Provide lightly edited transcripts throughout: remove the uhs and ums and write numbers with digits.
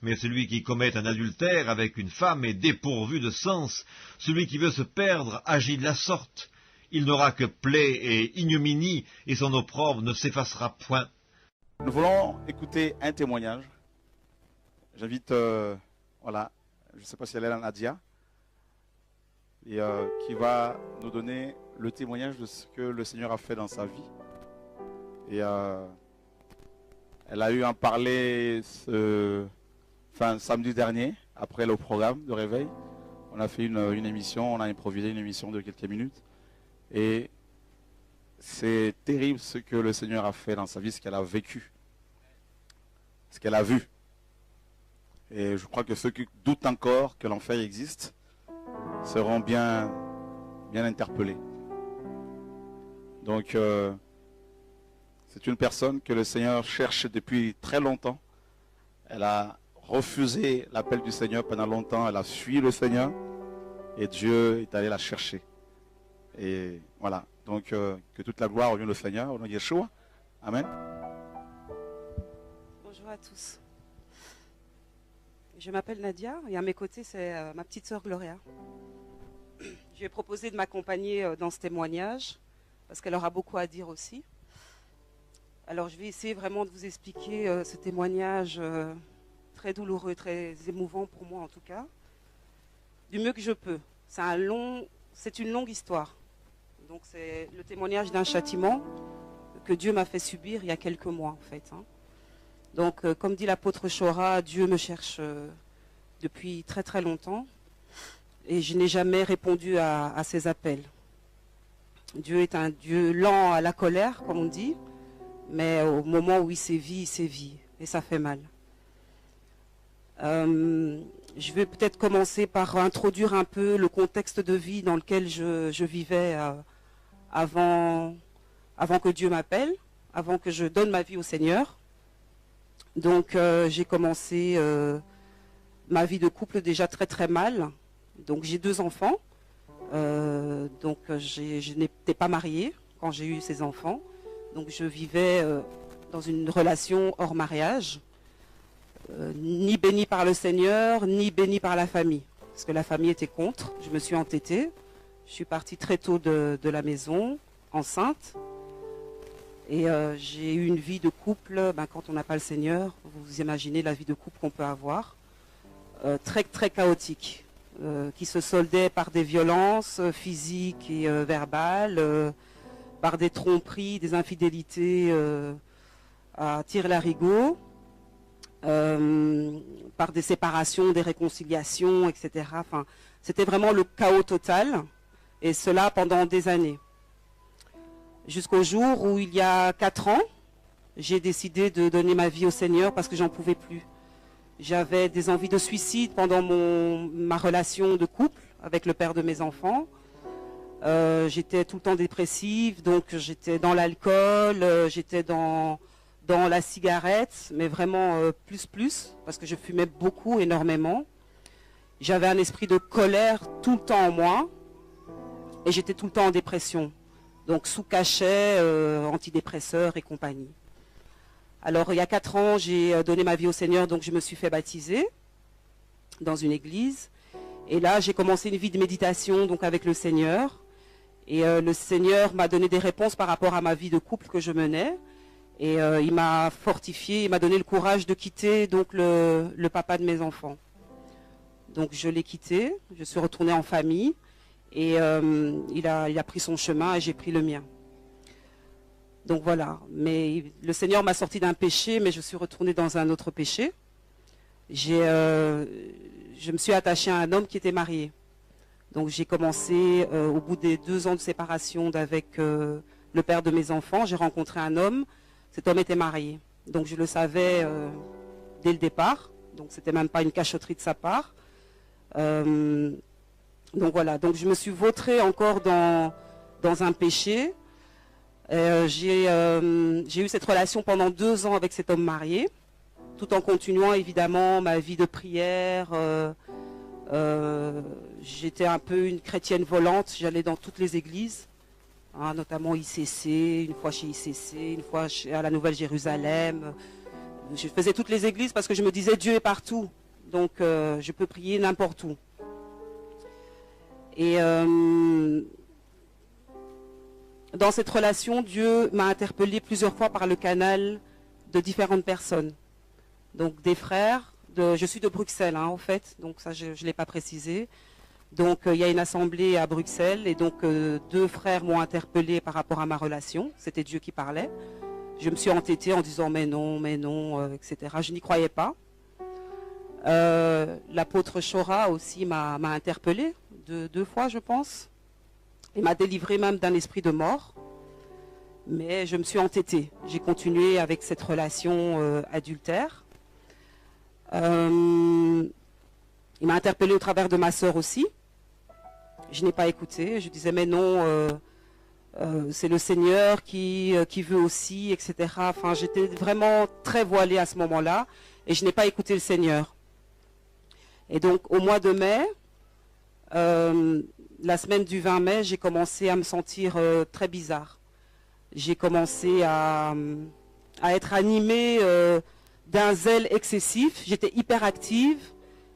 Mais celui qui commet un adultère avec une femme est dépourvu de sens. Celui qui veut se perdre agit de la sorte. Il n'aura que plaie et ignominie, et son opprobre ne s'effacera point. Nous voulons écouter un témoignage. J'invite, voilà, je ne sais pas si elle est là, Nadia, et qui va nous donner le témoignage de ce que le Seigneur a fait dans sa vie. Et elle a eu à en parler samedi dernier, après le programme de réveil. On a fait une émission, on a improvisé une émission de quelques minutes. Et c'est terrible ce que le Seigneur a fait dans sa vie, ce qu'elle a vécu, ce qu'elle a vu. Et je crois que ceux qui doutent encore que l'enfer existe seront bien interpellés. Donc, c'est une personne que le Seigneur cherche depuis très longtemps. Elle a refusé l'appel du Seigneur pendant longtemps. Elle a fui le Seigneur. Et Dieu est allé la chercher. Et voilà. Donc, que toute la gloire revienne au Seigneur, au nom de Yeshua. Amen. Bonjour à tous. Je m'appelle Nadia et à mes côtés, c'est ma petite sœur Gloria. Je lui ai proposé de m'accompagner dans ce témoignage parce qu'elle aura beaucoup à dire aussi. Alors, je vais essayer vraiment de vous expliquer ce témoignage très douloureux, très émouvant pour moi en tout cas, du mieux que je peux. C'est une longue histoire. Donc, c'est le témoignage d'un châtiment que Dieu m'a fait subir il y a quelques mois en fait. Donc, comme dit l'apôtre Chora, Dieu me cherche depuis très très longtemps et je n'ai jamais répondu à ses appels. Dieu est un Dieu lent à la colère, comme on dit, mais au moment où il sévit et ça fait mal. Je vais peut-être commencer par introduire un peu le contexte de vie dans lequel je vivais avant que Dieu m'appelle, avant que je donne ma vie au Seigneur. Donc j'ai commencé ma vie de couple déjà très très mal. Donc j'ai 2 enfants. Donc je n'étais pas mariée quand j'ai eu ces enfants. Donc je vivais dans une relation hors mariage, ni bénie par le Seigneur, ni bénie par la famille. Parce que la famille était contre. Je me suis entêtée. Je suis partie très tôt de la maison, enceinte. Et j'ai eu une vie de couple, quand on n'a pas le Seigneur, vous imaginez la vie de couple qu'on peut avoir, très très chaotique, qui se soldait par des violences physiques et verbales, par des tromperies, des infidélités à tire-larigot, par des séparations, des réconciliations, etc. Enfin, c'était vraiment le chaos total, et cela pendant des années. Jusqu'au jour où, il y a 4 ans, j'ai décidé de donner ma vie au Seigneur parce que j'en pouvais plus. J'avais des envies de suicide pendant ma relation de couple avec le père de mes enfants. J'étais tout le temps dépressive, donc j'étais dans l'alcool, j'étais dans la cigarette, mais vraiment plus, parce que je fumais beaucoup, énormément. J'avais un esprit de colère tout le temps en moi, et j'étais tout le temps en dépression. Donc sous cachet, antidépresseurs et compagnie. Alors il y a 4 ans, j'ai donné ma vie au Seigneur, donc je me suis fait baptiser dans une église. Et là, j'ai commencé une vie de méditation donc avec le Seigneur. Et le Seigneur m'a donné des réponses par rapport à ma vie de couple que je menais. Et il m'a fortifié, il m'a donné le courage de quitter donc le papa de mes enfants. Donc je l'ai quitté, je suis retournée en famille. Et il a pris son chemin et j'ai pris le mien. Donc voilà, mais le Seigneur m'a sorti d'un péché, mais je suis retournée dans un autre péché. Je me suis attachée à un homme qui était marié. Donc j'ai commencé, au bout des 2 ans de séparation avec le père de mes enfants, j'ai rencontré un homme. Cet homme était marié. Donc je le savais dès le départ. Donc c'était même pas une cachotterie de sa part. Donc voilà, donc je me suis vautrée encore dans un péché. J'ai eu cette relation pendant 2 ans avec cet homme marié, tout en continuant évidemment ma vie de prière. J'étais un peu une chrétienne volante, j'allais dans toutes les églises, notamment ICC, une fois chez ICC, une fois à la Nouvelle Jérusalem, je faisais toutes les églises parce que je me disais Dieu est partout. Donc je peux prier n'importe où. Et dans cette relation, Dieu m'a interpellée plusieurs fois par le canal de différentes personnes. Donc des frères, je suis de Bruxelles en fait, donc ça je ne l'ai pas précisé. Donc il y a une assemblée à Bruxelles et donc 2 frères m'ont interpellée par rapport à ma relation. C'était Dieu qui parlait. Je me suis entêtée en disant mais non, etc. Je n'y croyais pas. L'apôtre Chora aussi m'a interpellée 2 fois je pense. Il m'a délivré même d'un esprit de mort. Mais je me suis entêtée. J'ai continué avec cette relation adultère. Il m'a interpellée au travers de ma sœur aussi. Je n'ai pas écouté. Je disais mais non, c'est le Seigneur qui veut aussi, etc. Enfin, j'étais vraiment très voilée à ce moment-là et je n'ai pas écouté le Seigneur. Et donc au mois de mai, la semaine du 20 mai, j'ai commencé à me sentir très bizarre. J'ai commencé à être animée d'un zèle excessif. J'étais hyper active.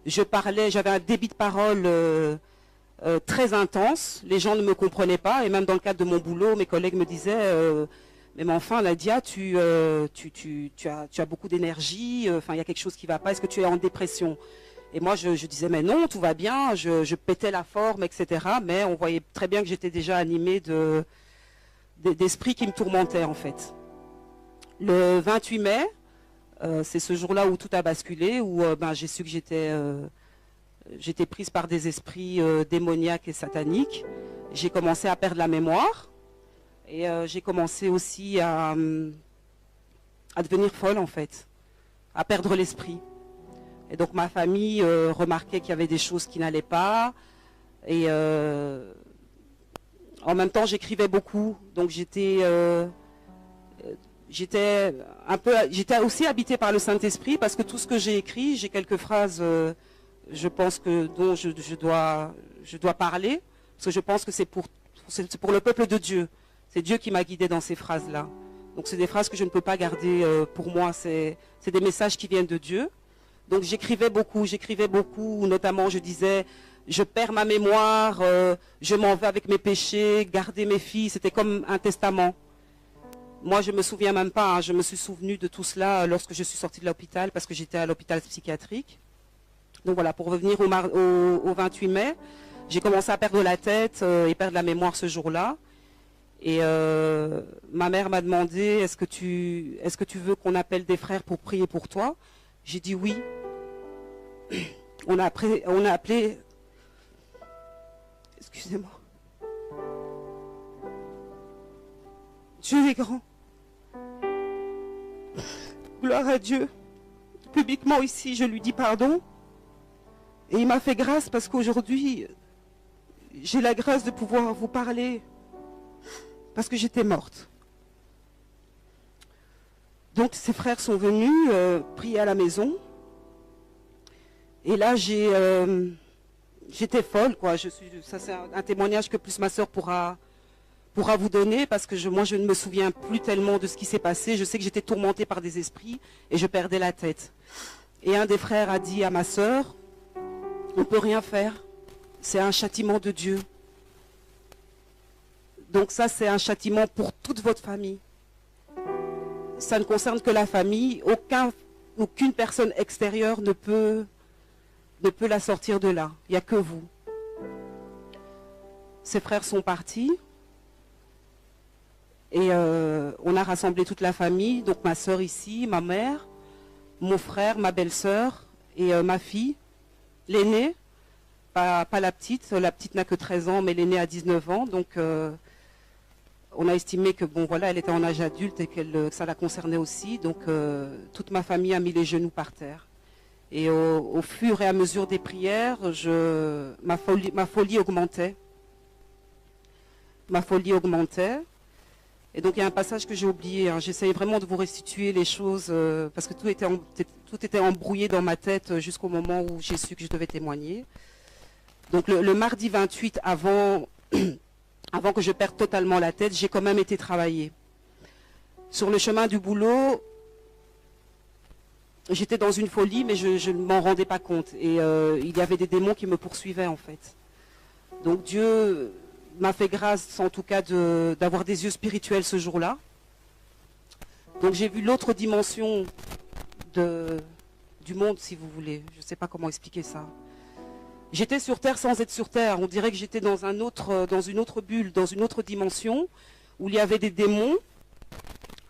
Je parlais, j'avais un débit de parole très intense. Les gens ne me comprenaient pas. Et même dans le cadre de mon boulot, mes collègues me disaient mais enfin, Nadia, tu as beaucoup d'énergie. Enfin, il y a quelque chose qui ne va pas. Est-ce que tu es en dépression? Et moi, je disais mais non, tout va bien. Je pétais la forme, etc. Mais on voyait très bien que j'étais déjà animée d'esprits qui me tourmentaient en fait. Le 28 mai, c'est ce jour-là où tout a basculé, où j'ai su que j'étais prise par des esprits démoniaques et sataniques. J'ai commencé à perdre la mémoire et j'ai commencé aussi à devenir folle en fait, à perdre l'esprit. Et donc ma famille remarquait qu'il y avait des choses qui n'allaient pas et en même temps j'écrivais beaucoup, donc j'étais aussi habitée par le Saint-Esprit parce que tout ce que j'ai écrit, j'ai quelques phrases, je pense dont je dois parler, parce que je pense que c'est pour le peuple de Dieu. C'est Dieu qui m'a guidée dans ces phrases-là. Donc c'est des phrases que je ne peux pas garder pour moi, c'est des messages qui viennent de Dieu. Donc j'écrivais beaucoup, notamment je disais, je perds ma mémoire, je m'en vais avec mes péchés, garder mes filles, c'était comme un testament. Moi, je ne me souviens même pas, je me suis souvenue de tout cela lorsque je suis sortie de l'hôpital, parce que j'étais à l'hôpital psychiatrique. Donc voilà, pour revenir au 28 mai, j'ai commencé à perdre la tête et perdre la mémoire ce jour-là. Et ma mère m'a demandé, est-ce que tu veux qu'on appelle des frères pour prier pour toi? J'ai dit oui. On a appelé... Excusez-moi. Dieu est grand. Gloire à Dieu. Publiquement ici, je lui dis pardon. Et il m'a fait grâce parce qu'aujourd'hui, j'ai la grâce de pouvoir vous parler. Parce que j'étais morte. Donc ces frères sont venus prier à la maison. Et là, j'étais folle, quoi. Ça, c'est un témoignage que plus ma soeur pourra vous donner, parce que moi, je ne me souviens plus tellement de ce qui s'est passé. Je sais que j'étais tourmentée par des esprits et je perdais la tête. Et un des frères a dit à ma soeur, on ne peut rien faire. C'est un châtiment de Dieu. Donc ça, c'est un châtiment pour toute votre famille. Ça ne concerne que la famille. Aucune personne extérieure ne peut la sortir de là. Il n'y a que vous. Ses frères sont partis. Et on a rassemblé toute la famille. Donc ma soeur ici, ma mère, mon frère, ma belle-sœur et ma fille. L'aînée, pas la petite. La petite n'a que 13 ans, mais l'aînée a 19 ans. Donc on a estimé que bon voilà, elle était en âge adulte et que ça la concernait aussi. Donc toute ma famille a mis les genoux par terre. Et au fur et à mesure des prières, ma folie augmentait. Ma folie augmentait. Et donc il y a un passage que j'ai oublié. J'essayais vraiment de vous restituer les choses parce que tout était embrouillé dans ma tête jusqu'au moment où j'ai su que je devais témoigner. Donc le mardi 28, avant que je perde totalement la tête, j'ai quand même été travailler. Sur le chemin du boulot, j'étais dans une folie, mais je ne m'en rendais pas compte. Et il y avait des démons qui me poursuivaient, en fait. Donc Dieu m'a fait grâce, en tout cas, d'avoir des yeux spirituels ce jour-là. Donc j'ai vu l'autre dimension du monde, si vous voulez. Je ne sais pas comment expliquer ça. J'étais sur Terre sans être sur Terre. On dirait que j'étais dans une autre bulle, dans une autre dimension, où il y avait des démons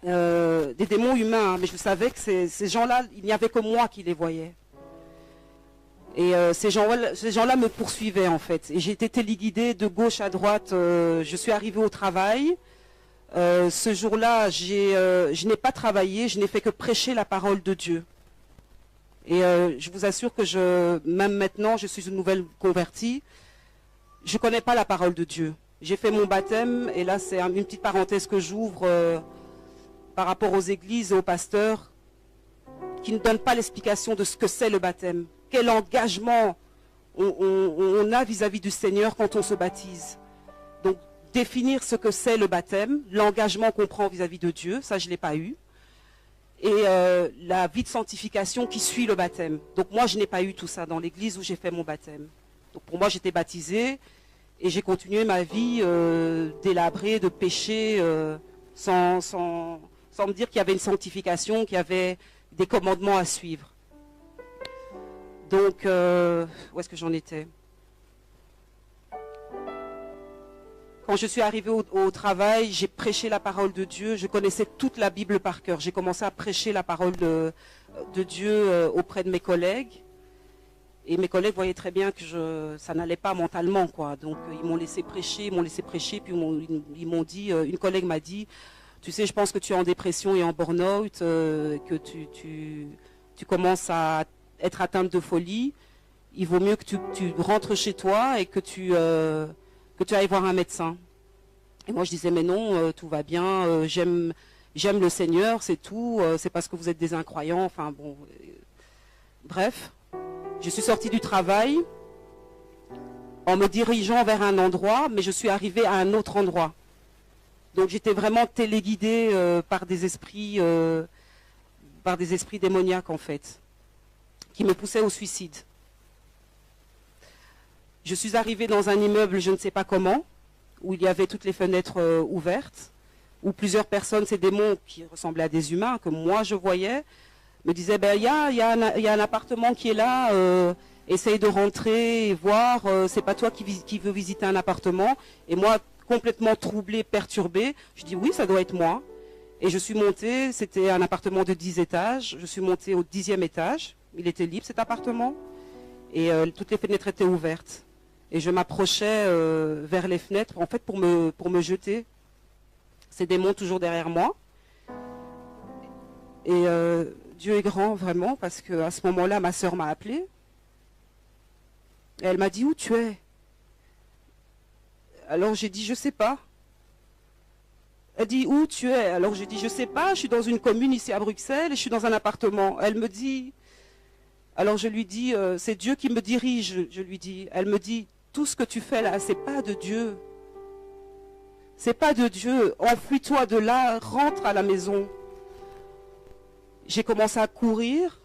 humains. Mais je savais que ces gens-là, il n'y avait que moi qui les voyais. Et ces gens-là me poursuivaient, en fait. Et j'ai été téléguidée de gauche à droite. Je suis arrivée au travail. Ce jour-là, je n'ai pas travaillé, je n'ai fait que prêcher la parole de Dieu. Et je vous assure que même maintenant, je suis une nouvelle convertie. Je ne connais pas la parole de Dieu. J'ai fait mon baptême, et là c'est une petite parenthèse que j'ouvre par rapport aux églises et aux pasteurs qui ne donnent pas l'explication de ce que c'est le baptême. Quel engagement on a vis-à-vis du Seigneur quand on se baptise. Donc définir ce que c'est le baptême, l'engagement qu'on prend vis-à-vis de Dieu, ça je ne l'ai pas eu. Et la vie de sanctification qui suit le baptême. Donc moi je n'ai pas eu tout ça dans l'église où j'ai fait mon baptême. Donc pour moi j'étais baptisée et j'ai continué ma vie délabrée de péché sans me dire qu'il y avait une sanctification, qu'il y avait des commandements à suivre. Donc où est-ce que j'en étais ? Quand je suis arrivée au travail, j'ai prêché la parole de Dieu. Je connaissais toute la Bible par cœur. J'ai commencé à prêcher la parole de Dieu auprès de mes collègues. Et mes collègues voyaient très bien que ça n'allait pas mentalement, quoi. Donc ils m'ont laissé prêcher, puis ils m'ont dit, une collègue m'a dit, tu sais, je pense que tu es en dépression et en burn-out, que tu commences à être atteinte de folie. Il vaut mieux que tu rentres chez toi et que tu ailles voir un médecin. Et moi je disais mais non, tout va bien, j'aime le Seigneur, c'est tout, c'est parce que vous êtes des incroyants, enfin bon. Bref, je suis sortie du travail en me dirigeant vers un endroit, mais je suis arrivée à un autre endroit. Donc j'étais vraiment téléguidée par des esprits démoniaques en fait, qui me poussaient au suicide. Je suis arrivée dans un immeuble, je ne sais pas comment, où il y avait toutes les fenêtres ouvertes, où plusieurs personnes, ces démons qui ressemblaient à des humains, que moi je voyais, me disaient, ben, il y a un appartement qui est là, essaye de rentrer et voir, c'est pas toi qui veux visiter un appartement. Et moi, complètement troublée, perturbée, je dis oui, ça doit être moi. Et je suis montée, c'était un appartement de 10 étages, je suis montée au 10e étage, il était libre cet appartement, et toutes les fenêtres étaient ouvertes. Et je m'approchais vers les fenêtres, en fait, pour me jeter. Ces démons toujours derrière moi. Et Dieu est grand, vraiment, parce qu'à ce moment-là, ma sœur m'a appelée. Et elle m'a dit, où tu es? Alors j'ai dit, je sais pas. Elle dit, où tu es? Alors j'ai dit, je sais pas, je suis dans une commune ici à Bruxelles, et je suis dans un appartement. Elle me dit, alors je lui dis, c'est Dieu qui me dirige, je lui dis. Elle me dit, tout ce que tu fais là, c'est pas de Dieu. C'est pas de Dieu. Enfuis-toi de là, rentre à la maison. J'ai commencé à courir.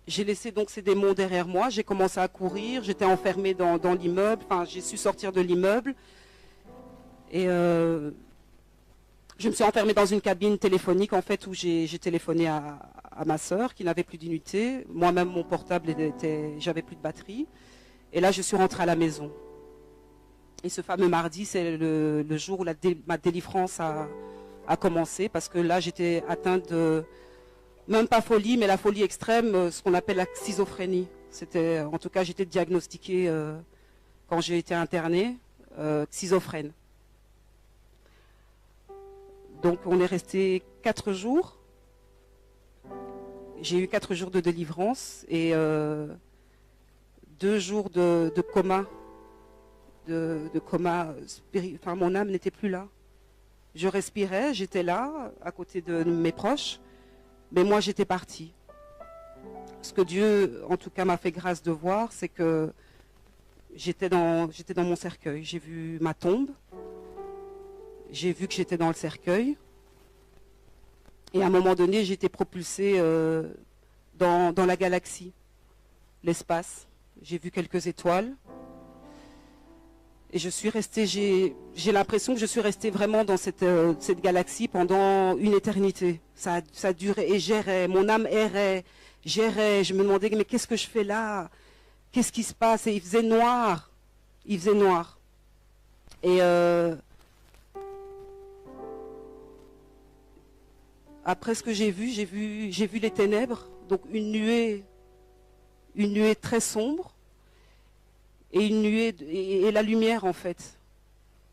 J'ai laissé donc ces démons derrière moi. J'ai commencé à courir. J'étais enfermée dans l'immeuble. Enfin, j'ai su sortir de l'immeuble. Et je me suis enfermée dans une cabine téléphonique, en fait, où j'ai téléphoné à ma sœur, qui n'avait plus d'unité. Moi-même, mon portable, j'avais plus de batterie. Et là, je suis rentrée à la maison. Et ce fameux mardi, c'est le jour où ma délivrance a commencé, parce que là, j'étais atteinte de, même pas folie, mais la folie extrême, ce qu'on appelle la schizophrénie. En tout cas, j'étais diagnostiquée quand j'ai été internée, schizophrène. Donc, on est resté 4 jours. J'ai eu 4 jours de délivrance et 2 jours de coma. De coma spirituel. Enfin, mon âme n'était plus là. Je respirais, j'étais là, à côté de mes proches, mais moi j'étais partie. Ce que Dieu, en tout cas, m'a fait grâce de voir, c'est que j'étais dans mon cercueil. J'ai vu ma tombe, j'ai vu que j'étais dans le cercueil, Et à un moment donné, j'ai été propulsée dans la galaxie, l'espace. J'ai vu quelques étoiles. Et je suis restée, j'ai l'impression que je suis restée vraiment dans cette galaxie pendant une éternité. Ça a duré et j'errais, mon âme errait, j'errais. Je me demandais, mais qu'est-ce que je fais là? Qu'est-ce qui se passe? Et il faisait noir. Il faisait noir. Et après ce que j'ai vu les ténèbres, donc une nuée très sombre. Et une nuée et la lumière en fait.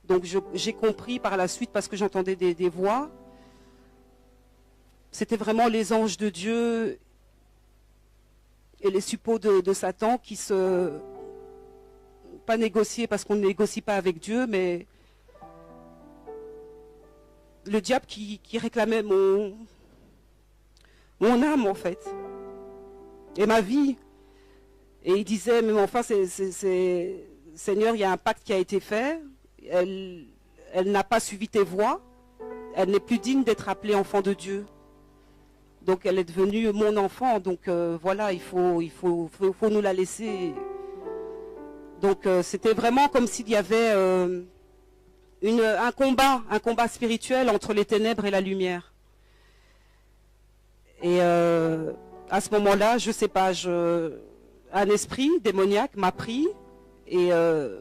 Donc j'ai compris par la suite parce que j'entendais des voix. C'était vraiment les anges de Dieu et les suppôts de Satan qui pas négocier parce qu'on ne négocie pas avec Dieu, mais le diable qui réclamait mon âme en fait et ma vie. Et il disait, mais enfin, Seigneur, il y a un pacte qui a été fait. Elle n'a pas suivi tes voies. Elle n'est plus digne d'être appelée enfant de Dieu. Donc elle est devenue mon enfant. Donc voilà, il faut nous la laisser. Donc c'était vraiment comme s'il y avait un combat spirituel entre les ténèbres et la lumière. Et à ce moment-là, je ne sais pas, un esprit démoniaque m'a pris et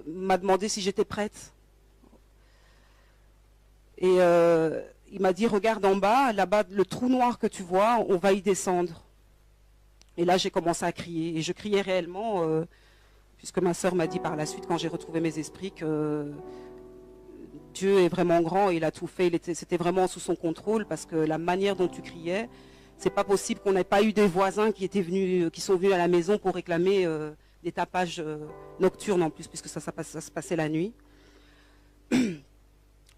m'a demandé si j'étais prête. Et il m'a dit, regarde en bas, là-bas, le trou noir que tu vois, on va y descendre. Et là, j'ai commencé à crier. Et je criais réellement, puisque ma sœur m'a dit par la suite, quand j'ai retrouvé mes esprits, que Dieu est vraiment grand et il a tout fait. C'était vraiment sous son contrôle, parce que la manière dont tu criais, c'est pas possible qu'on n'ait pas eu des voisins qui sont venus à la maison pour réclamer des tapages nocturnes en plus, puisque ça se passait la nuit.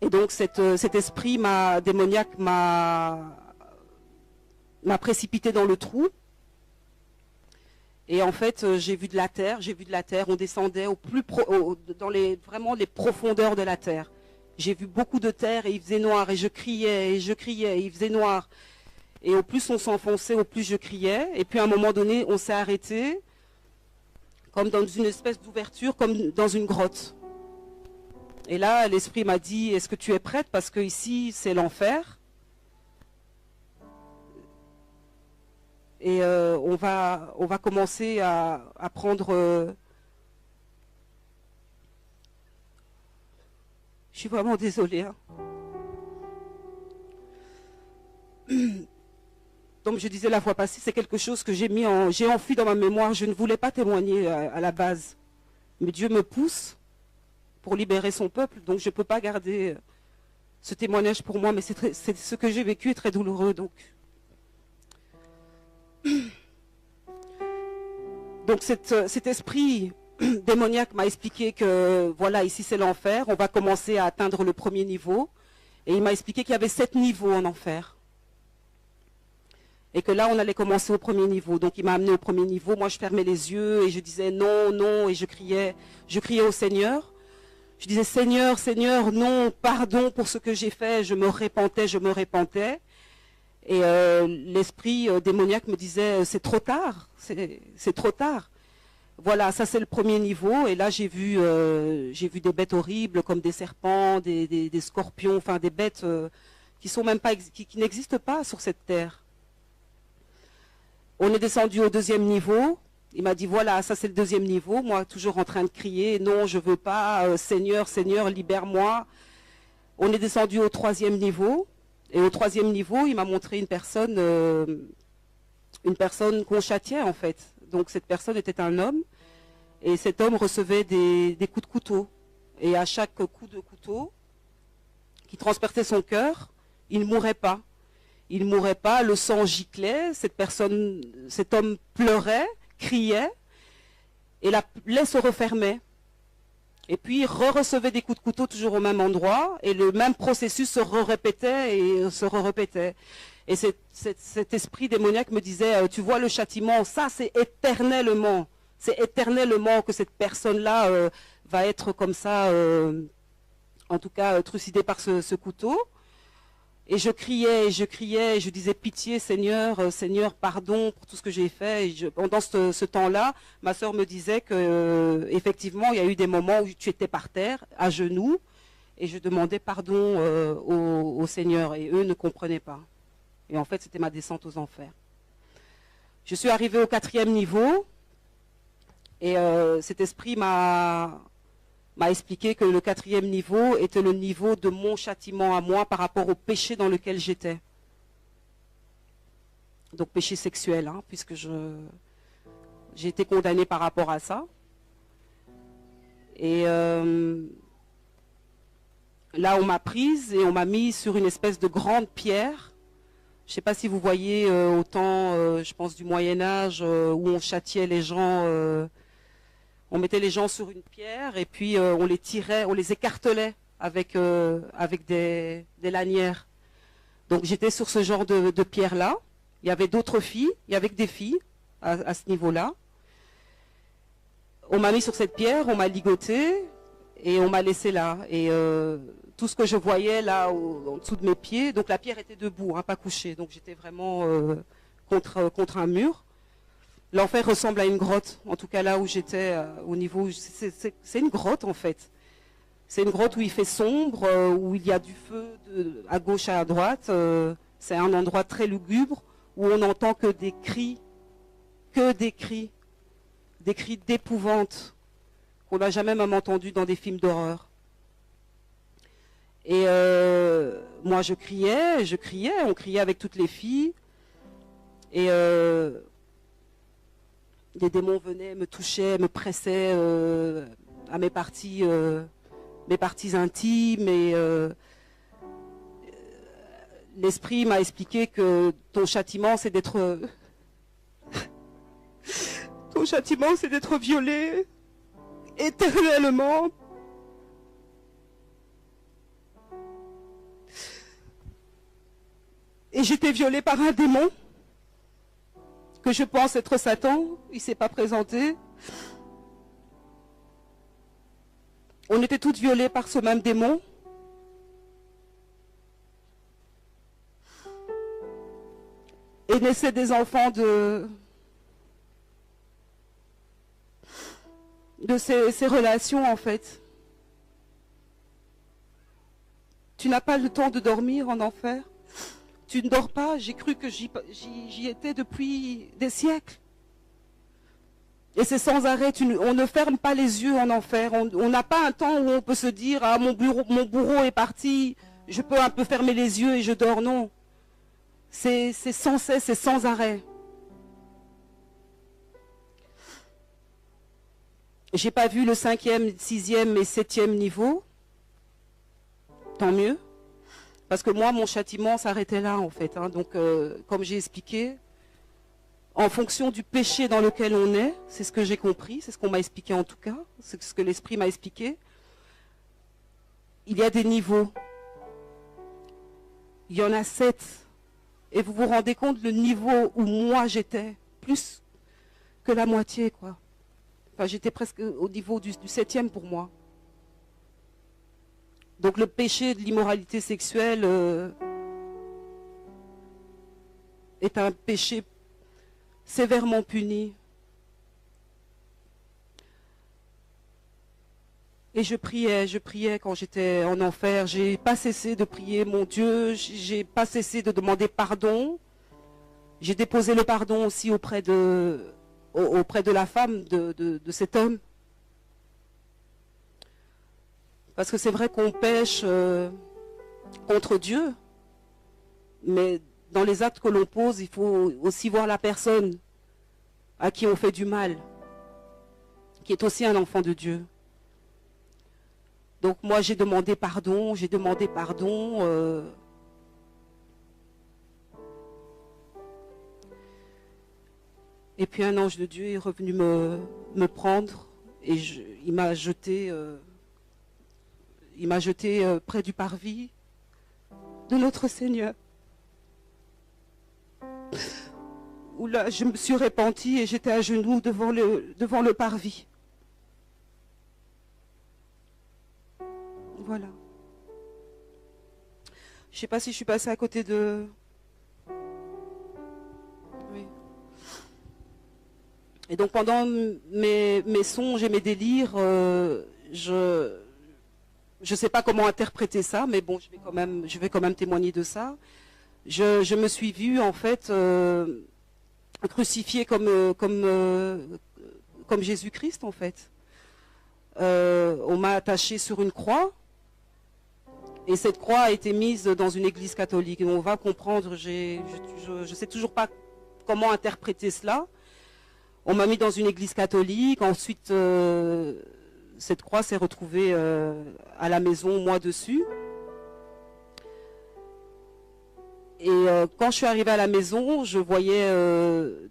Et donc cet esprit démoniaque m'a précipité dans le trou. Et en fait, j'ai vu de la terre. On descendait dans vraiment les profondeurs de la terre. J'ai vu beaucoup de terre et il faisait noir. Et je criais, et il faisait noir. Et au plus on s'enfonçait, au plus je criais. Et puis à un moment donné, on s'est arrêté, comme dans une espèce d'ouverture, comme dans une grotte. Et là, l'esprit m'a dit, est-ce que tu es prête? Parce que ici, c'est l'enfer. Et on va commencer à prendre... Je suis vraiment désolée. Hein. Comme je disais la fois passée, c'est quelque chose que j'ai enfui dans ma mémoire. Je ne voulais pas témoigner à la base. Mais Dieu me pousse pour libérer son peuple. Donc je ne peux pas garder ce témoignage pour moi. Mais c'est ce que j'ai vécu est très douloureux. Donc cet esprit démoniaque m'a expliqué que voilà, ici c'est l'enfer. On va commencer à atteindre le premier niveau. Et il m'a expliqué qu'il y avait 7 niveaux en enfer. Et que là, on allait commencer au premier niveau. Donc, il m'a amené au premier niveau. Moi, je fermais les yeux et je disais non, non. Et je criais au Seigneur. Je disais, Seigneur, Seigneur, non, pardon pour ce que j'ai fait. Je me repentais. Et l'esprit démoniaque me disait, c'est trop tard. C'est trop tard. Voilà, ça c'est le premier niveau. Et là, j'ai vu des bêtes horribles comme des serpents, des scorpions, enfin des bêtes qui n'existent pas sur cette terre. On est descendu au deuxième niveau. Il m'a dit, voilà, ça c'est le deuxième niveau. Moi, toujours en train de crier, non, je ne veux pas, Seigneur, Seigneur, libère-moi. On est descendu au troisième niveau. Et au troisième niveau, il m'a montré une personne qu'on châtiait en fait. Donc cette personne était un homme. Et cet homme recevait des coups de couteau. Et à chaque coup de couteau qui transperçait son cœur, il ne mourait pas. Il ne mourait pas, le sang giclait, cet homme pleurait, criait, et la plaie se refermait. Et puis il recevait des coups de couteau toujours au même endroit, et le même processus se répétait et se répétait. Et cet esprit démoniaque me disait, tu vois le châtiment, ça c'est éternellement que cette personne-là va être comme ça, en tout cas trucidée par ce couteau. Et je criais, et je disais pitié Seigneur, Seigneur pardon pour tout ce que j'ai fait. Et pendant ce temps-là, ma sœur me disait que effectivement il y a eu des moments où tu étais par terre, à genoux, et je demandais pardon au Seigneur, et eux ne comprenaient pas. Et en fait c'était ma descente aux enfers. Je suis arrivée au 4e niveau, et cet esprit m'a expliqué que le 4e niveau était le niveau de mon châtiment à moi par rapport au péché dans lequel j'étais. Donc péché sexuel, hein, puisque j'ai été condamnée par rapport à ça. Et là, on m'a prise et on m'a mis sur une espèce de grande pierre. Je ne sais pas si vous voyez au temps, je pense, du Moyen-Âge, où on châtiait les gens... on mettait les gens sur une pierre et puis on les tirait, on les écartelait avec des lanières. Donc j'étais sur ce genre de pierre-là. Il y avait d'autres filles, il y avait que des filles à ce niveau-là. On m'a mis sur cette pierre, on m'a ligoté et on m'a laissé là. Et tout ce que je voyais là en dessous de mes pieds, donc la pierre était debout, hein, pas couchée. Donc j'étais vraiment contre un mur. L'enfer ressemble à une grotte, en tout cas là où j'étais, au niveau... C'est une grotte en fait. C'est une grotte où il fait sombre, où il y a du feu à gauche et à droite. C'est un endroit très lugubre, où on n'entend que des cris d'épouvante, qu'on n'a jamais même entendu dans des films d'horreur. Et moi je criais, on criait avec toutes les filles. Et... des démons venaient, me touchaient, me pressaient à mes parties intimes. Et l'esprit m'a expliqué que ton châtiment, c'est d'être... ton châtiment, c'est d'être violé éternellement. Et j'étais violée par un démon. Que je pense être Satan, il ne s'est pas présenté. On était toutes violées par ce même démon. Et naissaient des enfants de ces relations en fait. Tu n'as pas le temps de dormir en enfer. Tu ne dors pas, j'ai cru que j'y étais depuis des siècles. Et c'est sans arrêt, on ne ferme pas les yeux en enfer. On n'a pas un temps où on peut se dire « Ah, mon bourreau est parti, je peux un peu fermer les yeux et je dors ». Non. C'est sans cesse, c'est sans arrêt. J'ai pas vu le 5e, 6e et 7e niveau. Tant mieux. Parce que moi, mon châtiment s'arrêtait là, en fait. Hein. Donc, comme j'ai expliqué, en fonction du péché dans lequel on est, c'est ce que j'ai compris, c'est ce qu'on m'a expliqué en tout cas, c'est ce que l'Esprit m'a expliqué, il y a des niveaux. Il y en a 7. Et vous vous rendez compte le niveau où moi j'étais, plus que la moitié, quoi. Enfin, j'étais presque au niveau du 7e pour moi. Donc le péché de l'immoralité sexuelle est un péché sévèrement puni. Et je priais quand j'étais en enfer. J'ai pas cessé de prier mon Dieu. J'ai pas cessé de demander pardon. J'ai déposé le pardon aussi auprès de la femme de cet homme. Parce que c'est vrai qu'on pêche contre Dieu, mais dans les actes que l'on pose, il faut aussi voir la personne à qui on fait du mal, qui est aussi un enfant de Dieu. Donc moi j'ai demandé pardon. Et puis un ange de Dieu est revenu me prendre et il m'a jeté... Il m'a jeté près du parvis de notre Seigneur. Où là, je me suis repentie et j'étais à genoux devant le parvis. Voilà. Je sais pas si je suis passée à côté de... Oui. Et donc pendant mes songes et mes délires, je sais pas comment interpréter ça, mais bon, je vais quand même témoigner de ça. Je me suis vue en fait crucifiée comme Jésus-Christ en fait. On m'a attachée sur une croix. Et cette croix a été mise dans une église catholique. Et on va comprendre, je sais toujours pas comment interpréter cela. On m'a mis dans une église catholique. Ensuite, cette croix s'est retrouvée à la maison, moi dessus. Et quand je suis arrivée à la maison, je voyais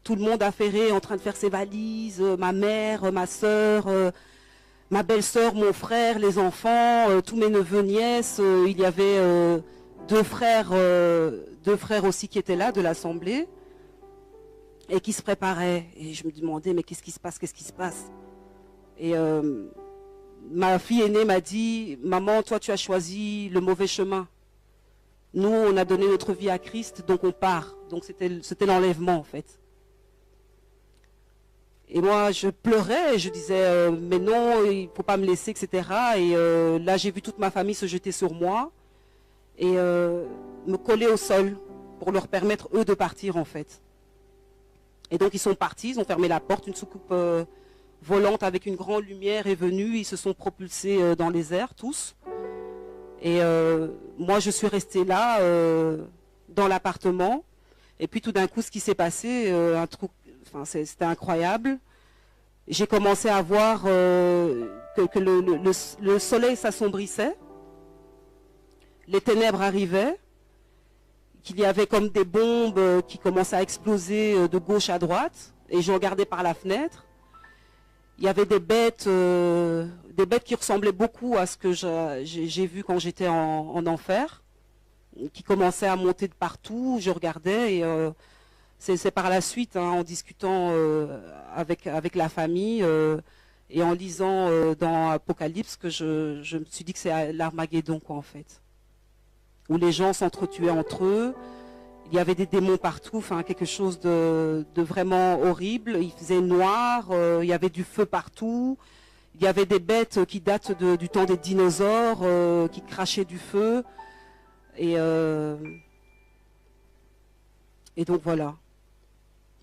tout le monde affairé, en train de faire ses valises, ma mère, ma sœur, ma belle-sœur, mon frère, les enfants, tous mes neveux, nièces. Il y avait deux frères aussi qui étaient là de l'assemblée et qui se préparaient. Et je me demandais, mais qu'est-ce qui se passe, qu'est-ce qui se passe? Et ma fille aînée m'a dit, maman, toi tu as choisi le mauvais chemin. Nous, on a donné notre vie à Christ, donc on part. Donc c'était l'enlèvement en fait. Et moi, je pleurais et je disais, mais non, il ne faut pas me laisser, etc. Et là, j'ai vu toute ma famille se jeter sur moi et me coller au sol pour leur permettre, eux, de partir, en fait. Et donc, ils sont partis, ils ont fermé la porte, une soucoupe volante avec une grande lumière est venue, ils se sont propulsés dans les airs, tous. Et moi, je suis restée là, dans l'appartement. Et puis, tout d'un coup, ce qui s'est passé, un truc... Enfin, c'était incroyable. J'ai commencé à voir que le soleil s'assombrissait, les ténèbres arrivaient, qu'il y avait comme des bombes qui commençaient à exploser de gauche à droite, et je regardais par la fenêtre. Il y avait des bêtes qui ressemblaient beaucoup à ce que j'ai vu quand j'étais en enfer, qui commençaient à monter de partout. Je regardais et... c'est par la suite, hein, en discutant avec la famille et en lisant dans Apocalypse que je me suis dit que c'est l'Armageddon, quoi, en fait. Où les gens s'entretuaient entre eux, il y avait des démons partout, enfin quelque chose de vraiment horrible. Il faisait noir, il y avait du feu partout, il y avait des bêtes qui datent du temps des dinosaures, qui crachaient du feu. Et donc voilà.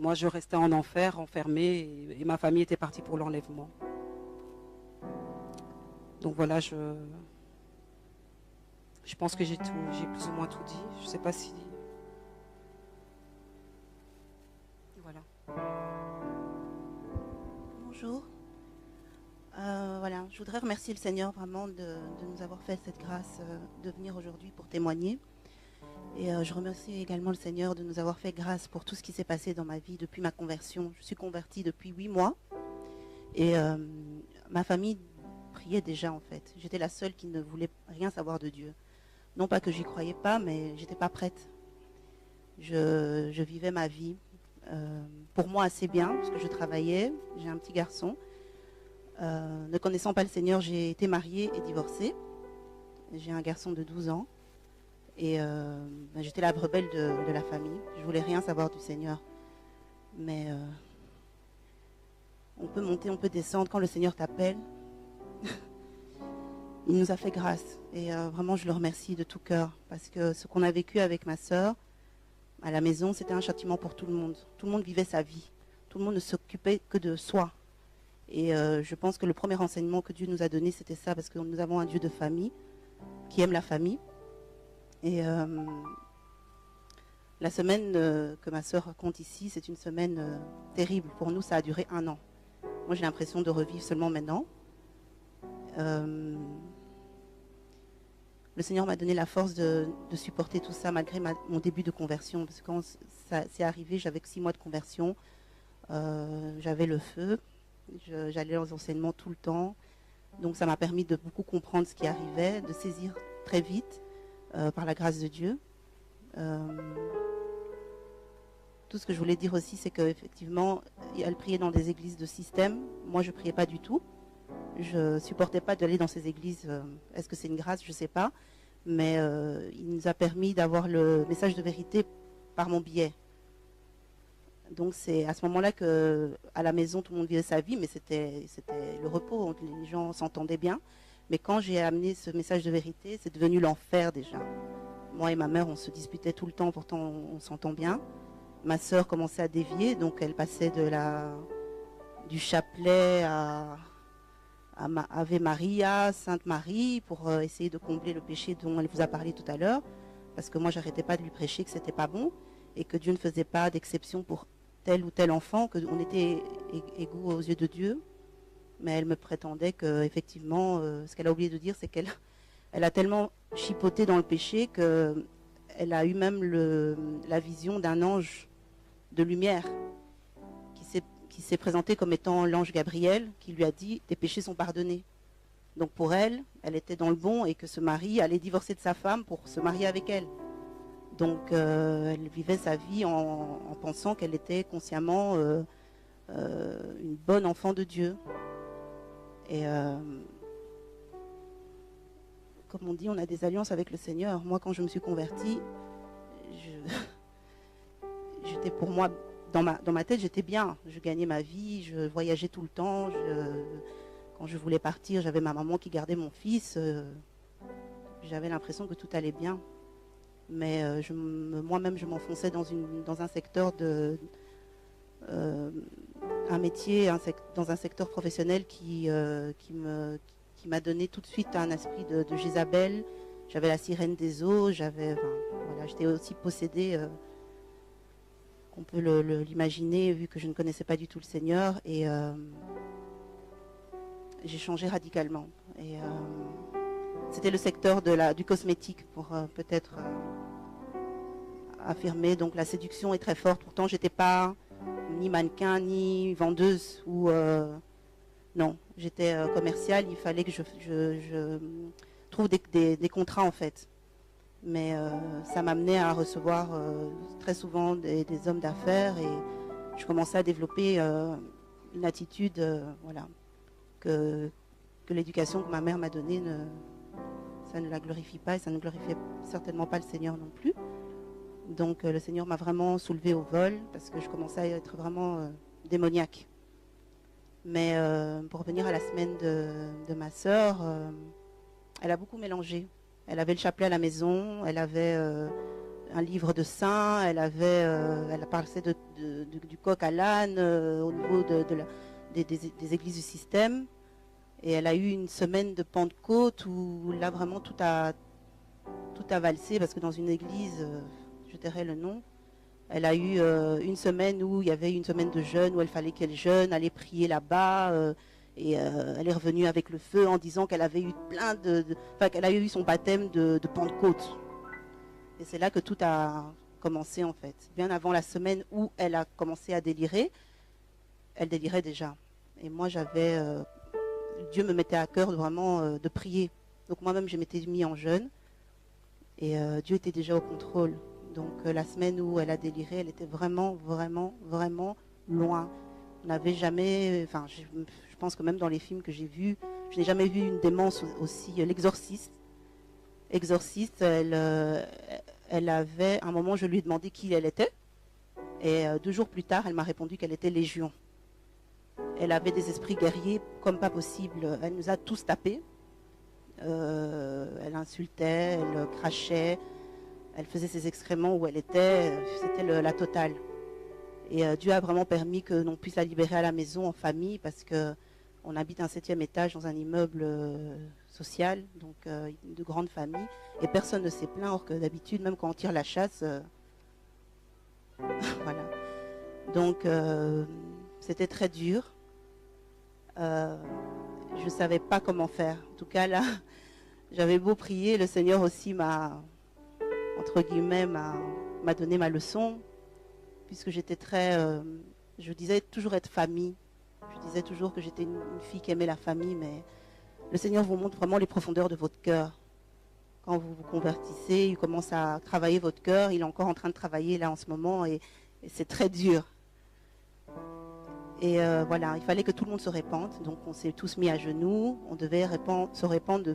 Moi, je restais en enfer, enfermée, et ma famille était partie pour l'enlèvement. Donc voilà, je pense que j'ai plus ou moins tout dit. Je ne sais pas si... Voilà. Bonjour. Voilà, je voudrais remercier le Seigneur vraiment de nous avoir fait cette grâce de venir aujourd'hui pour témoigner. Et je remercie également le Seigneur de nous avoir fait grâce pour tout ce qui s'est passé dans ma vie depuis ma conversion. Je suis convertie depuis 8 mois. Et ma famille priait déjà en fait. J'étais la seule qui ne voulait rien savoir de Dieu. Non pas que j'y croyais pas, mais j'étais pas prête. Je vivais ma vie pour moi assez bien, parce que je travaillais. J'ai un petit garçon. Ne connaissant pas le Seigneur, j'ai été mariée et divorcée. J'ai un garçon de 12 ans. Et j'étais la rebelle de la famille. Je voulais rien savoir du Seigneur. Mais on peut monter, on peut descendre. Quand le Seigneur t'appelle, il nous a fait grâce. Et vraiment, je le remercie de tout cœur. Parce que ce qu'on a vécu avec ma sœur à la maison, c'était un châtiment pour tout le monde. Tout le monde vivait sa vie. Tout le monde ne s'occupait que de soi. Et je pense que le premier enseignement que Dieu nous a donné, c'était ça. Parce que nous avons un Dieu de famille qui aime la famille. Et la semaine que ma sœur raconte ici, c'est une semaine terrible. Pour nous, ça a duré 1 an. Moi, j'ai l'impression de revivre seulement maintenant. Le Seigneur m'a donné la force de supporter tout ça malgré mon début de conversion. Parce que quand ça s'est arrivé, j'avais que 6 mois de conversion. J'avais le feu. J'allais aux enseignements tout le temps. Donc ça m'a permis de beaucoup comprendre ce qui arrivait, de saisir très vite. Par la grâce de Dieu. Tout ce que je voulais dire aussi, c'est qu'effectivement, elle priait dans des églises de système. Moi, je ne priais pas du tout. Je ne supportais pas d'aller dans ces églises. Est-ce que c'est une grâce? Je ne sais pas. mais il nous a permis d'avoir le message de vérité par mon biais. Donc c'est à ce moment-là que à la maison tout le monde vivait sa vie, mais c'était le repos, les gens s'entendaient bien. Mais quand j'ai amené ce message de vérité, c'est devenu l'enfer déjà. Moi et ma mère, on se disputait tout le temps, pourtant on s'entend bien. Ma sœur commençait à dévier, donc elle passait du chapelet à Ave Maria, Sainte Marie, pour essayer de combler le péché dont elle vous a parlé tout à l'heure. Parce que moi, j'arrêtais pas de lui prêcher que c'était pas bon et que Dieu ne faisait pas d'exception pour tel ou tel enfant, qu'on était égaux aux yeux de Dieu. Mais elle me prétendait que, effectivement, ce qu'elle a oublié de dire, c'est qu'elle a tellement chipoté dans le péché qu'elle a eu même la vision d'un ange de lumière qui s'est présenté comme étant l'ange Gabriel, qui lui a dit « tes péchés sont pardonnés ». Donc pour elle, elle était dans le bon et que ce mari allait divorcer de sa femme pour se marier avec elle. Donc elle vivait sa vie en pensant qu'elle était consciemment une bonne enfant de Dieu. Et comme on dit, on a des alliances avec le Seigneur. Moi, quand je me suis convertie, j'étais pour moi, dans ma tête, j'étais bien. Je gagnais ma vie, je voyageais tout le temps. Quand je voulais partir, j'avais ma maman qui gardait mon fils. J'avais l'impression que tout allait bien. Mais moi-même, je m'enfonçais dans un secteur un métier, dans un secteur professionnel qui m'a donné tout de suite un esprit de Jézabel. J'avais la sirène des eaux, j'étais aussi possédée, on peut l'imaginer, vu que je ne connaissais pas du tout le Seigneur, et j'ai changé radicalement. Et c'était le secteur du cosmétique, pour peut-être affirmer. Donc la séduction est très forte. Pourtant, j'étais pas ni mannequin, ni vendeuse, non, j'étais commerciale. Il fallait que je trouve des contrats, en fait. Mais ça m'amenait à recevoir très souvent des hommes d'affaires, et je commençais à développer une attitude, que l'éducation que ma mère m'a donnée, ça ne la glorifie pas, et ça ne glorifiait certainement pas le Seigneur non plus. Donc le Seigneur m'a vraiment soulevée au vol, parce que je commençais à être vraiment démoniaque. Mais pour revenir à la semaine de ma sœur, elle a beaucoup mélangé. Elle avait le chapelet à la maison, elle avait un livre de saints, elle parlait du coq à l'âne au niveau des églises du système. Et elle a eu une semaine de Pentecôte où là vraiment tout a valsé, parce que dans une église, je tairai le nom, elle a eu une semaine où il y avait une semaine de jeûne, où il fallait qu'elle jeûne, aller prier là-bas. Et elle est revenue avec le feu en disant qu'elle avait eu qu'elle a eu son baptême de Pentecôte. Et c'est là que tout a commencé, en fait. Bien avant la semaine où elle a commencé à délirer, elle délirait déjà. Et moi, Dieu me mettait à cœur vraiment de prier. Donc moi-même, je m'étais mis en jeûne. Et Dieu était déjà au contrôle. Donc la semaine où elle a déliré, elle était vraiment, vraiment, vraiment loin. On n'avait jamais, je pense que même dans les films que j'ai vus, je n'ai jamais vu une démence aussi. L'exorciste, elle avait, à un moment, je lui ai demandé qui elle était. Et 2 jours plus tard, elle m'a répondu qu'elle était Légion. Elle avait des esprits guerriers comme pas possible. Elle nous a tous tapés. Elle insultait, elle crachait, elle faisait ses excréments où elle était. C'était la totale. Et Dieu a vraiment permis que l'on puisse la libérer à la maison, en famille, parce qu'on habite un 7e étage dans un immeuble social, donc de grande famille, et personne ne s'est plaint, or que d'habitude, même quand on tire la chasse, voilà. Donc c'était très dur. Je ne savais pas comment faire. En tout cas, là, j'avais beau prier, le Seigneur aussi m'a donné ma leçon, puisque j'étais je disais toujours être famille. Je disais toujours que j'étais une fille qui aimait la famille, mais le Seigneur vous montre vraiment les profondeurs de votre cœur. Quand vous vous convertissez, il commence à travailler votre cœur. Il est encore en train de travailler là en ce moment, et c'est très dur. Et voilà, il fallait que tout le monde se répande. Donc on s'est tous mis à genoux. On devait se répandre.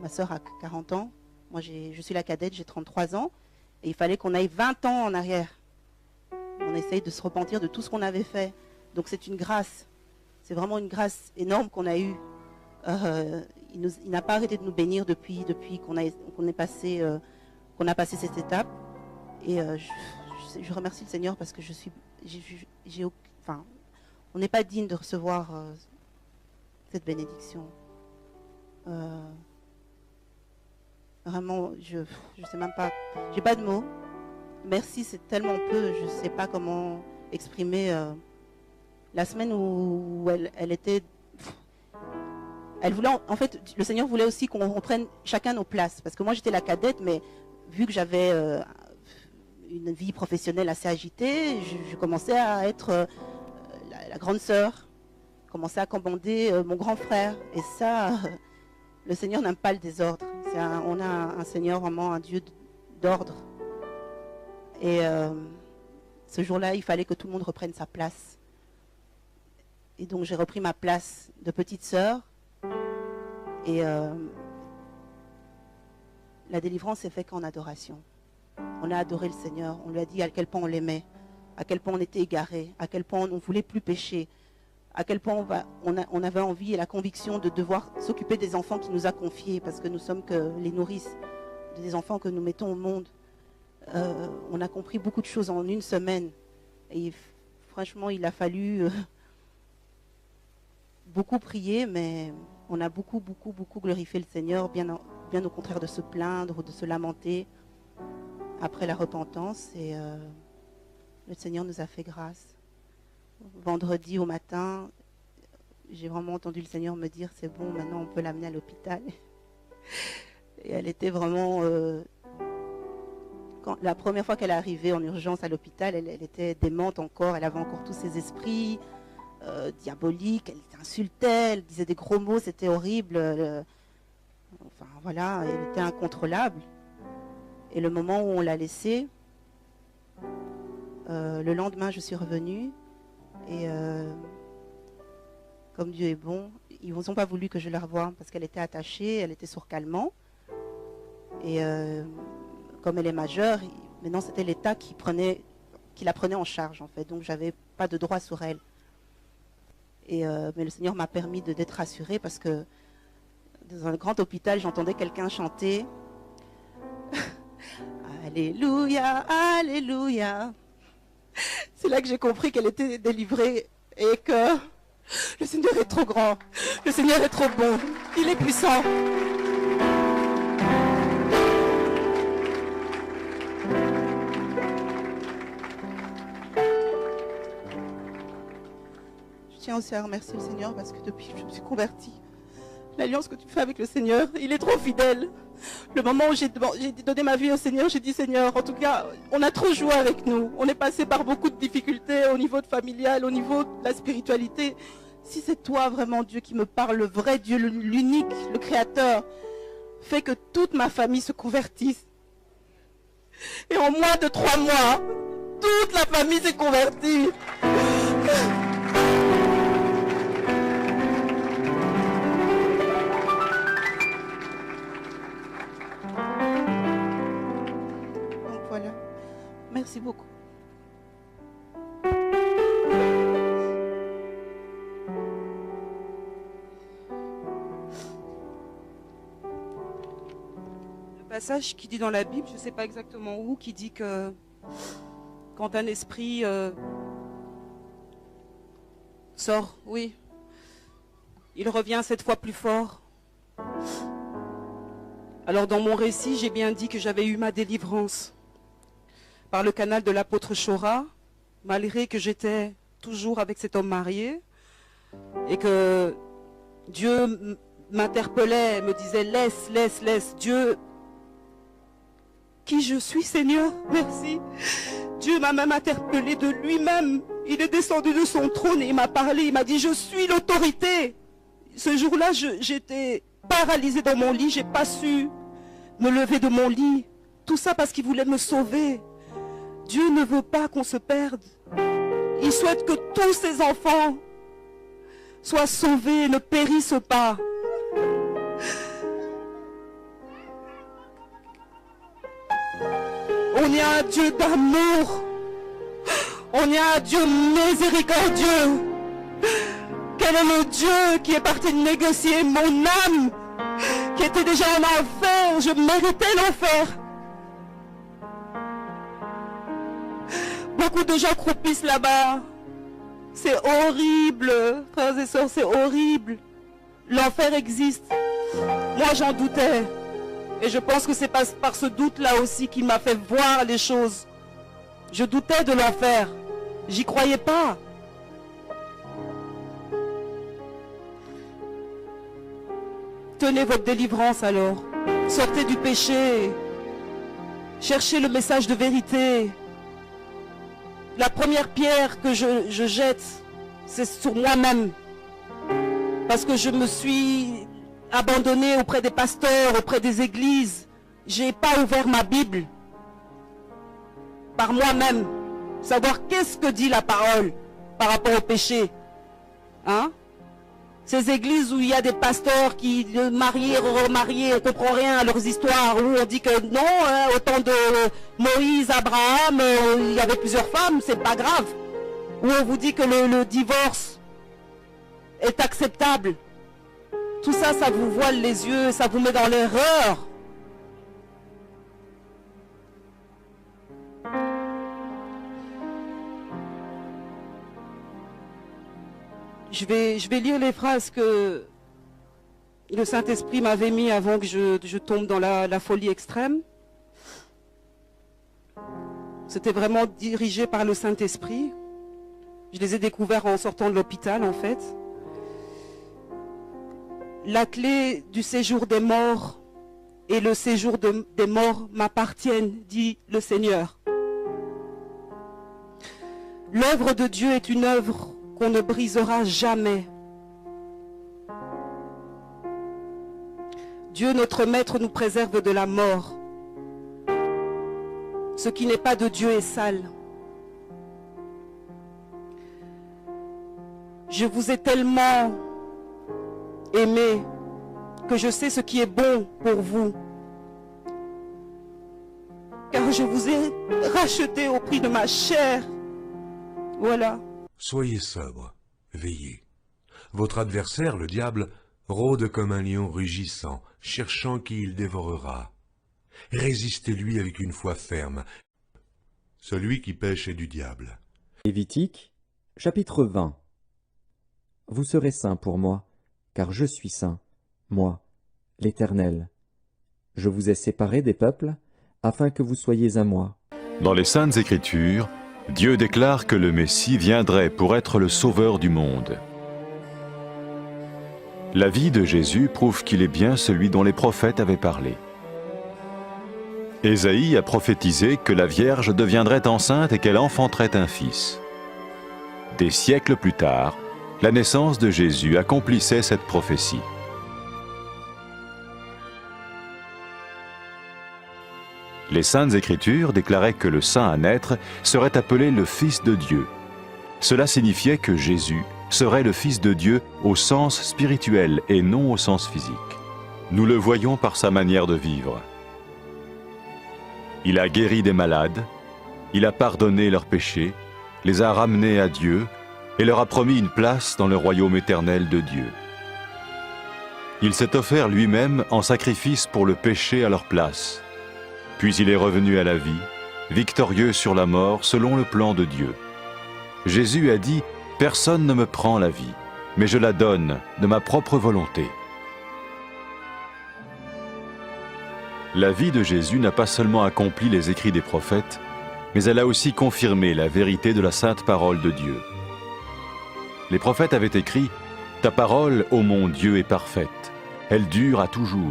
ma sœur a 40 ans, moi je suis la cadette, j'ai 33 ans, et il fallait qu'on aille 20 ans en arrière. On essaye de se repentir de tout ce qu'on avait fait. Donc c'est une grâce, c'est vraiment une grâce énorme qu'on a eue. Il n'a pas arrêté de nous bénir depuis qu'on a passé cette étape. Et je remercie le Seigneur parce que on n'est pas digne de recevoir cette bénédiction. Vraiment, je sais même pas, j'ai pas de mots. Merci, c'est tellement peu, je sais pas comment exprimer. La semaine où elle était, elle voulait, en fait, le Seigneur voulait aussi qu'on prenne chacun nos places, parce que moi j'étais la cadette, mais vu que j'avais une vie professionnelle assez agitée, je commençais à être la grande sœur, commençais à commander mon grand frère, et ça, le Seigneur n'aime pas le désordre. On a un Seigneur, vraiment un Dieu d'ordre. Et ce jour-là, il fallait que tout le monde reprenne sa place. Et donc j'ai repris ma place de petite sœur. Et la délivrance s'est faite qu'en adoration. On a adoré le Seigneur, on lui a dit à quel point on l'aimait, à quel point on était égaré, à quel point on ne voulait plus pécher, à quel point on avait envie et la conviction de devoir s'occuper des enfants qu'il nous a confiés, parce que nous sommes que les nourrices des enfants que nous mettons au monde. On a compris beaucoup de choses en une semaine. Et franchement, il a fallu beaucoup prier, mais on a beaucoup glorifié le Seigneur, bien au contraire de se plaindre ou de se lamenter après la repentance. Et le Seigneur nous a fait grâce. Vendredi au matin, j'ai vraiment entendu le Seigneur me dire, c'est bon, maintenant on peut l'amener à l'hôpital. Et elle était vraiment... la première fois qu'elle est arrivée en urgence à l'hôpital, elle était démente encore, elle avait encore tous ses esprits diaboliques, elle insultait, elle disait des gros mots, c'était horrible. Enfin voilà, elle était incontrôlable. Et le moment où on l'a laissée, le lendemain je suis revenue et comme Dieu est bon, ils n'ont pas voulu que je la revoie parce qu'elle était attachée, elle était sur calmant. Et comme elle est majeure, maintenant c'était l'État qui la prenait en charge en fait, donc j'avais pas de droit sur elle. Mais le Seigneur m'a permis d'être rassurée parce que dans un grand hôpital, j'entendais quelqu'un chanter Alléluia, Alléluia. C'est là que j'ai compris qu'elle était délivrée et que le Seigneur est trop grand, le Seigneur est trop bon, il est puissant. Je tiens aussi à remercier le Seigneur parce que depuis que je me suis convertie, l'alliance que tu fais avec le Seigneur, il est trop fidèle. Le moment où j'ai donné ma vie au Seigneur, j'ai dit Seigneur, en tout cas, on a trop joué avec nous. On est passé par beaucoup de difficultés au niveau familial, au niveau de la spiritualité. Si c'est toi vraiment Dieu qui me parle, le vrai Dieu, l'unique, le Créateur, fais que toute ma famille se convertisse. Et en moins de 3 mois, toute la famille s'est convertie. Merci beaucoup. Le passage qui dit dans la Bible, je ne sais pas exactement où, qui dit que quand un esprit sort, oui, il revient 7 fois plus fort. Alors dans mon récit, j'ai bien dit que j'avais eu ma délivrance par le canal de l'apôtre Chora, malgré que j'étais toujours avec cet homme marié et que Dieu m'interpellait, me disait laisse, Dieu, qui je suis Seigneur, merci. Dieu m'a même interpellé de lui-même, il est descendu de son trône et il m'a parlé, il m'a dit je suis l'autorité. Ce jour-là, j'étais paralysée dans mon lit, j'ai pas su me lever de mon lit, tout ça parce qu'il voulait me sauver. Dieu ne veut pas qu'on se perde. Il souhaite que tous ses enfants soient sauvés et ne périssent pas. On est un Dieu d'amour. On est un Dieu miséricordieux. Quel est le Dieu qui est parti négocier mon âme, qui était déjà en enfer? Je méritais l'enfer. Beaucoup de gens croupissent là-bas. C'est horrible, frères et sœurs, c'est horrible. L'enfer existe. Moi, j'en doutais. Et je pense que c'est par ce doute-là aussi qu'il m'a fait voir les choses. Je doutais de l'enfer. J'y croyais pas. Tenez votre délivrance alors. Sortez du péché. Cherchez le message de vérité. La première pierre que je jette, c'est sur moi-même. Parce que je me suis abandonné auprès des pasteurs, auprès des églises. J'ai pas ouvert ma Bible. Par moi-même. Savoir qu'est-ce que dit la parole par rapport au péché. Hein? Ces églises où il y a des pasteurs qui mariés, remariés, on ne comprend rien à leurs histoires, où on dit que non, hein, au temps de Moïse, Abraham, il y avait plusieurs femmes, c'est pas grave. Où on vous dit que le divorce est acceptable. Tout ça, ça vous voile les yeux, ça vous met dans l'erreur. Je vais lire les phrases que le Saint-Esprit m'avait mis avant que je tombe dans la folie extrême. C'était vraiment dirigé par le Saint-Esprit. Je les ai découverts en sortant de l'hôpital, en fait. La clé du séjour des morts et le séjour des morts m'appartiennent, dit le Seigneur. L'œuvre de Dieu est une œuvre qu'on ne brisera jamais. Dieu, notre Maître, nous préserve de la mort. Ce qui n'est pas de Dieu est sale. Je vous ai tellement aimé que je sais ce qui est bon pour vous. Car je vous ai racheté au prix de ma chair. Voilà. Soyez sobre, veillez. Votre adversaire, le diable, rôde comme un lion rugissant, cherchant qui il dévorera. Résistez-lui avec une foi ferme. Celui qui pêche est du diable. Lévitique, chapitre 20. Vous serez saints pour moi, car je suis saint, moi, l'Éternel. Je vous ai séparés des peuples, afin que vous soyez à moi. Dans les Saintes Écritures, Dieu déclare que le Messie viendrait pour être le sauveur du monde. La vie de Jésus prouve qu'il est bien celui dont les prophètes avaient parlé. Ésaïe a prophétisé que la Vierge deviendrait enceinte et qu'elle enfanterait un fils. Des siècles plus tard, la naissance de Jésus accomplissait cette prophétie. Les Saintes Écritures déclaraient que le saint à naître serait appelé le Fils de Dieu. Cela signifiait que Jésus serait le Fils de Dieu au sens spirituel et non au sens physique. Nous le voyons par sa manière de vivre. Il a guéri des malades, il a pardonné leurs péchés, les a ramenés à Dieu et leur a promis une place dans le royaume éternel de Dieu. Il s'est offert lui-même en sacrifice pour le péché à leur place. Puis il est revenu à la vie, victorieux sur la mort selon le plan de Dieu. Jésus a dit « Personne ne me prend la vie, mais je la donne de ma propre volonté. » La vie de Jésus n'a pas seulement accompli les écrits des prophètes, mais elle a aussi confirmé la vérité de la sainte parole de Dieu. Les prophètes avaient écrit « Ta parole, ô mon Dieu, est parfaite, elle dure à toujours. »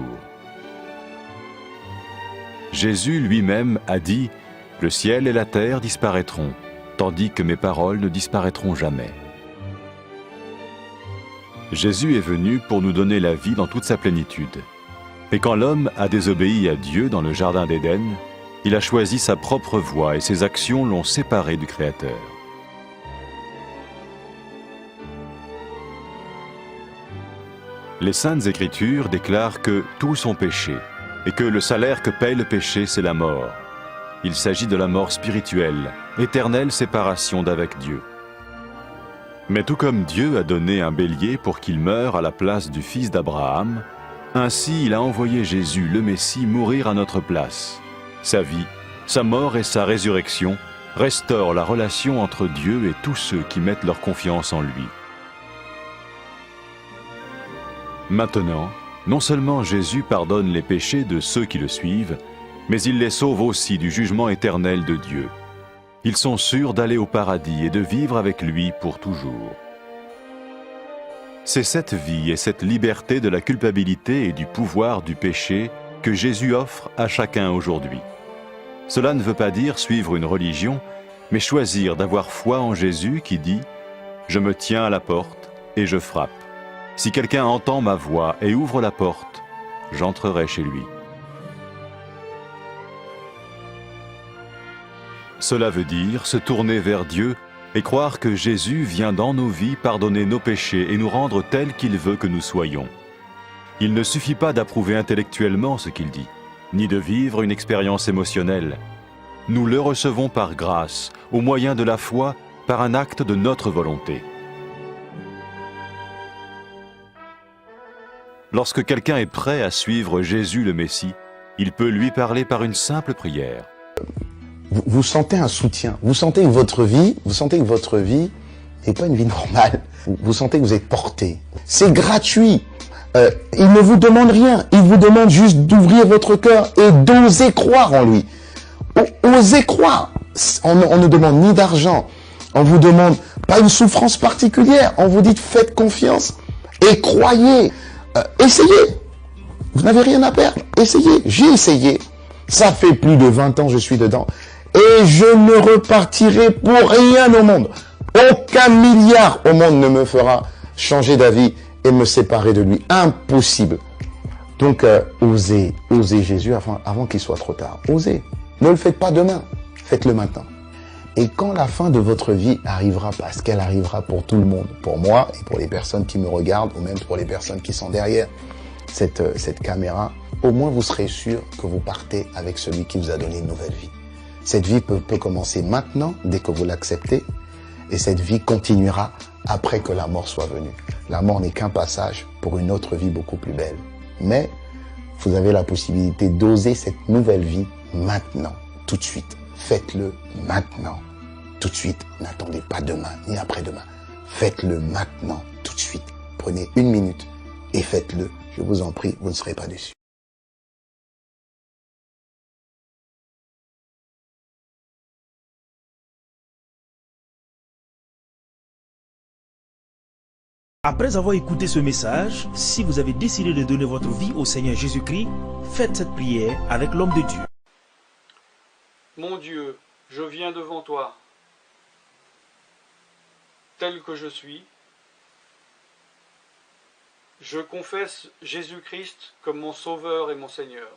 Jésus lui-même a dit « Le ciel et la terre disparaîtront, tandis que mes paroles ne disparaîtront jamais. » Jésus est venu pour nous donner la vie dans toute sa plénitude. Et quand l'homme a désobéi à Dieu dans le jardin d'Éden, il a choisi sa propre voie et ses actions l'ont séparé du Créateur. Les Saintes Écritures déclarent que tous ont péché et que le salaire que paye le péché, c'est la mort. Il s'agit de la mort spirituelle, éternelle séparation d'avec Dieu. Mais tout comme Dieu a donné un bélier pour qu'il meure à la place du fils d'Abraham, ainsi il a envoyé Jésus, le Messie, mourir à notre place. Sa vie, sa mort et sa résurrection restaurent la relation entre Dieu et tous ceux qui mettent leur confiance en lui. Maintenant, non seulement Jésus pardonne les péchés de ceux qui le suivent, mais il les sauve aussi du jugement éternel de Dieu. Ils sont sûrs d'aller au paradis et de vivre avec lui pour toujours. C'est cette vie et cette liberté de la culpabilité et du pouvoir du péché que Jésus offre à chacun aujourd'hui. Cela ne veut pas dire suivre une religion, mais choisir d'avoir foi en Jésus qui dit « Je me tiens à la porte et je frappe. Si quelqu'un entend ma voix et ouvre la porte, j'entrerai chez lui. » Cela veut dire se tourner vers Dieu et croire que Jésus vient dans nos vies pardonner nos péchés et nous rendre tels qu'il veut que nous soyons. Il ne suffit pas d'approuver intellectuellement ce qu'il dit, ni de vivre une expérience émotionnelle. Nous le recevons par grâce, au moyen de la foi, par un acte de notre volonté. Lorsque quelqu'un est prêt à suivre Jésus le Messie, il peut lui parler par une simple prière. Vous sentez un soutien, vous sentez que votre vie n'est pas une vie normale. Vous sentez que vous êtes porté. C'est gratuit. Il ne vous demande rien. Il vous demande juste d'ouvrir votre cœur et d'oser croire en lui. Osez croire. On ne demande ni d'argent. On vous demande pas une souffrance particulière. On vous dit faites confiance et croyez. Essayez. Vous n'avez rien à perdre. Essayez. J'ai essayé. Ça fait plus de 20 ans que je suis dedans. Et je ne repartirai pour rien au monde. Aucun milliard au monde ne me fera changer d'avis et me séparer de lui. Impossible. Donc, osez Jésus avant qu'il soit trop tard. Osez. Ne le faites pas demain. Faites-le maintenant. Et quand la fin de votre vie arrivera, parce qu'elle arrivera pour tout le monde, pour moi et pour les personnes qui me regardent, ou même pour les personnes qui sont derrière cette caméra, au moins vous serez sûr que vous partez avec celui qui vous a donné une nouvelle vie. Cette vie peut commencer maintenant, dès que vous l'acceptez, et cette vie continuera après que la mort soit venue. La mort n'est qu'un passage pour une autre vie beaucoup plus belle. Mais vous avez la possibilité d'oser cette nouvelle vie maintenant, tout de suite. Faites-le maintenant, tout de suite. N'attendez pas demain, ni après-demain. Faites-le maintenant, tout de suite. Prenez 1 minute et faites-le. Je vous en prie, vous ne serez pas déçus. Après avoir écouté ce message, si vous avez décidé de donner votre vie au Seigneur Jésus-Christ, faites cette prière avec l'homme de Dieu. Mon Dieu, je viens devant toi, tel que je suis. Je confesse Jésus-Christ comme mon Sauveur et mon Seigneur.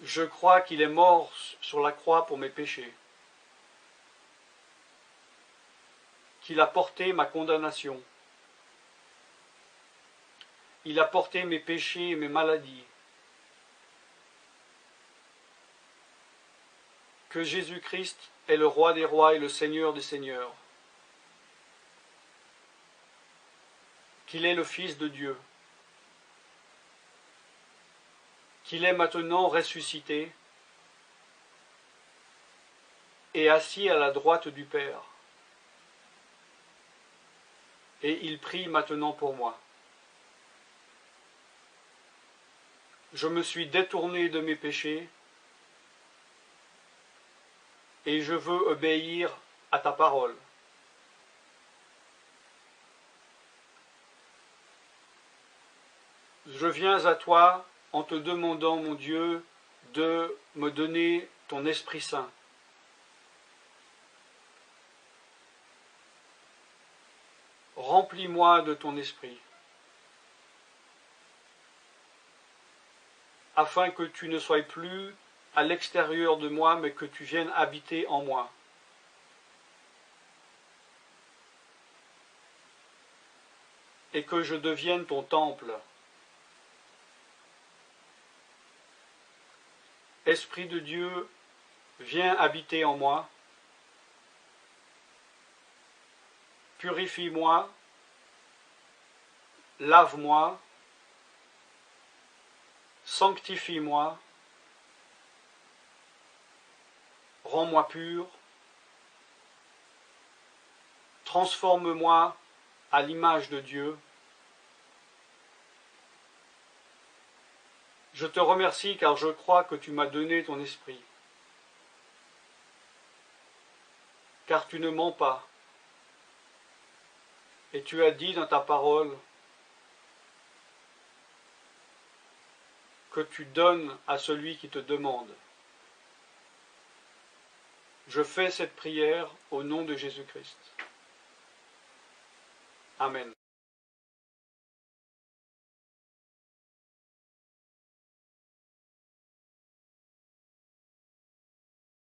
Je crois qu'il est mort sur la croix pour mes péchés, qu'il a porté ma condamnation. Il a porté mes péchés et mes maladies. Que Jésus-Christ est le Roi des rois et le Seigneur des seigneurs. Qu'il est le Fils de Dieu. Qu'il est maintenant ressuscité et assis à la droite du Père. Et il prie maintenant pour moi. Je me suis détourné de mes péchés et je veux obéir à ta parole. Je viens à toi en te demandant, mon Dieu, de me donner ton Esprit Saint. Remplis-moi de ton esprit, afin que tu ne sois plus à l'extérieur de moi, mais que tu viennes habiter en moi. Et que je devienne ton temple. Esprit de Dieu, viens habiter en moi. Purifie-moi, lave-moi, sanctifie-moi, rends-moi pur, transforme-moi à l'image de Dieu. Je te remercie car je crois que tu m'as donné ton esprit, car tu ne mens pas. Et tu as dit dans ta parole que tu donnes à celui qui te demande. Je fais cette prière au nom de Jésus-Christ. Amen.